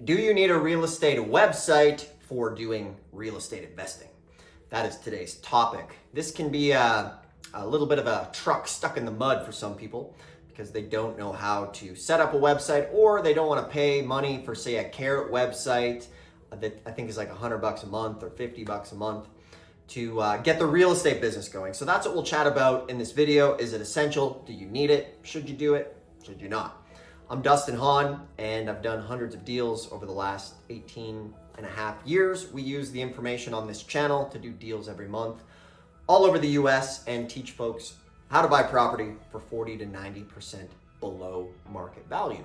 Do you need a real estate website for doing real estate investing? That is today's topic. This can be a little bit of a truck stuck in the mud for some people because they don't know how to set up a website, or they don't want to pay money for, say, a Carrot website that I think is like $100 a month or $50 a month to get the real estate business going. So that's what we'll chat about in this video. Is it essential? Do you need it? Should you do it? Should you not? I'm Dustin Hahn, and I've done hundreds of deals over the last 18 and a half years. We use the information on this channel to do deals every month all over the US and teach folks how to buy property for 40 to 90% below market value.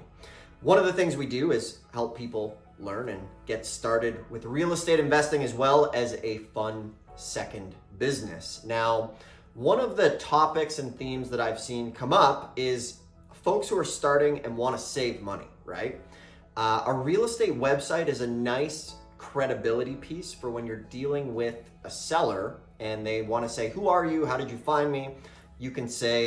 One of the things we do is help people learn and get started with real estate investing, as well as a fun second business. Now, one of the topics and themes that I've seen come up is folks who are starting and want to save money, right? A real estate website is a nice credibility piece for when you're dealing with a seller and they want to say, who are you? How did you find me? You can say,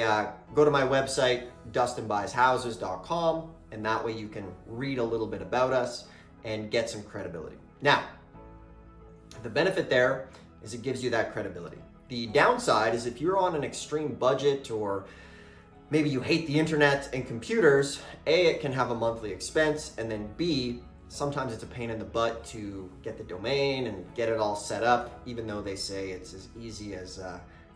go to my website, dustinbuyshouses.com, and that way you can read a little bit about us and get some credibility. Now, the benefit there is it gives you that credibility. The downside is if you're on an extreme budget, or maybe you hate the internet and computers, A, it can have a monthly expense, and then B, sometimes it's a pain in the butt to get the domain and get it all set up, even though they say it's as easy as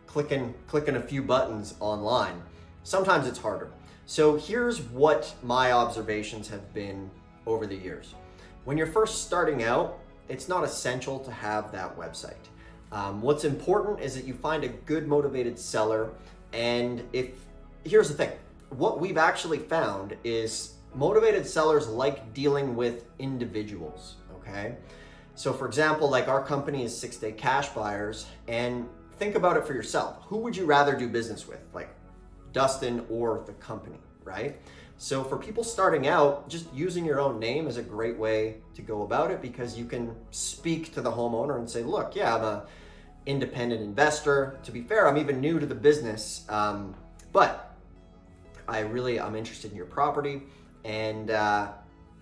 clicking a few buttons online. Sometimes it's harder. So here's what my observations have been over the years. When you're first starting out, it's not essential to have that website. What's important is that you find a good motivated seller, and here's the thing, what we've actually found is motivated sellers like dealing with individuals, okay? So for example, like our company is 6-day cash buyers, and think about it for yourself. Who would you rather do business with, like Dustin or the company, right? So for people starting out, just using your own name is a great way to go about it, because you can speak to the homeowner and say, look, yeah, I'm an independent investor. To be fair, I'm even new to the business, but I'm interested in your property. And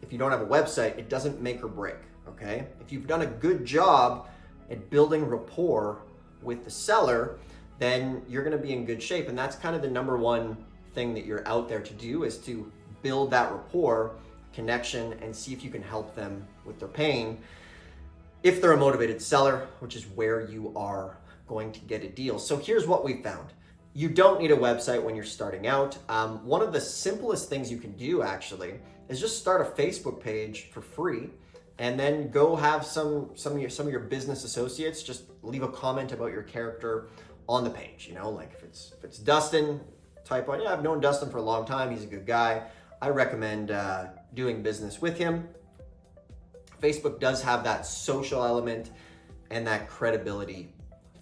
if you don't have a website, it doesn't make or break, okay? If you've done a good job at building rapport with the seller, then you're gonna be in good shape. And that's kind of the number one thing that you're out there to do, is to build that rapport, connection, and see if you can help them with their pain. If they're a motivated seller, which is where you are going to get a deal. So here's what we found. You don't need a website when you're starting out. One of the simplest things you can do actually is just start a Facebook page for free, and then go have some of your business associates just leave a comment about your character on the page. You know, like if it's Dustin, type on, yeah, I've known Dustin for a long time. He's a good guy. I recommend doing business with him. Facebook does have that social element and that credibility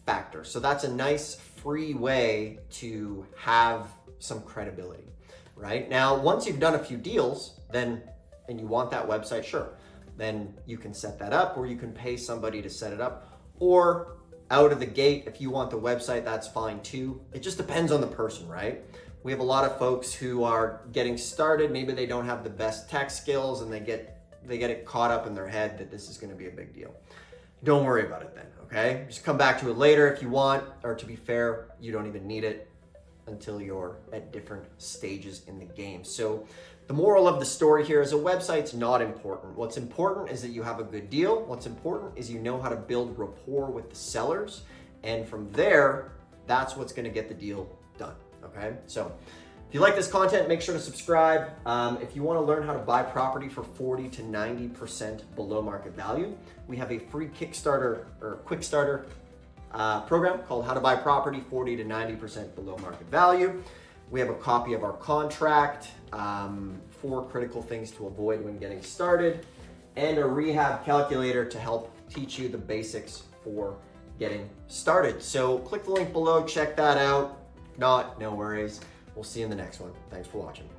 factor. So that's a nice free way to have some credibility, right? Now, once you've done a few deals, and you want that website, sure, then you can set that up, or you can pay somebody to set it up, or out of the gate, if you want the website, that's fine too. It just depends on the person, right? We have a lot of folks who are getting started. Maybe they don't have the best tech skills, and they get it caught up in their head that this is going to be a big deal. Don't worry about it then, okay? Just come back to it later if you want, or to be fair, you don't even need it until you're at different stages in the game. So the moral of the story here is a website's not important. What's important is that you have a good deal. What's important is you know how to build rapport with the sellers, and from there, that's what's going to get the deal done, okay? So if you like this content, make sure to subscribe. If you want to learn how to buy property for 40 to 90% below market value, we have a free Kickstarter or quick starter program called How to Buy Property 40 to 90% below market value. We have a copy of our contract, 4 critical things to avoid when getting started, and a rehab calculator to help teach you the basics for getting started. So click the link below, check that out. If not, no worries. We'll see you in the next one. Thanks for watching.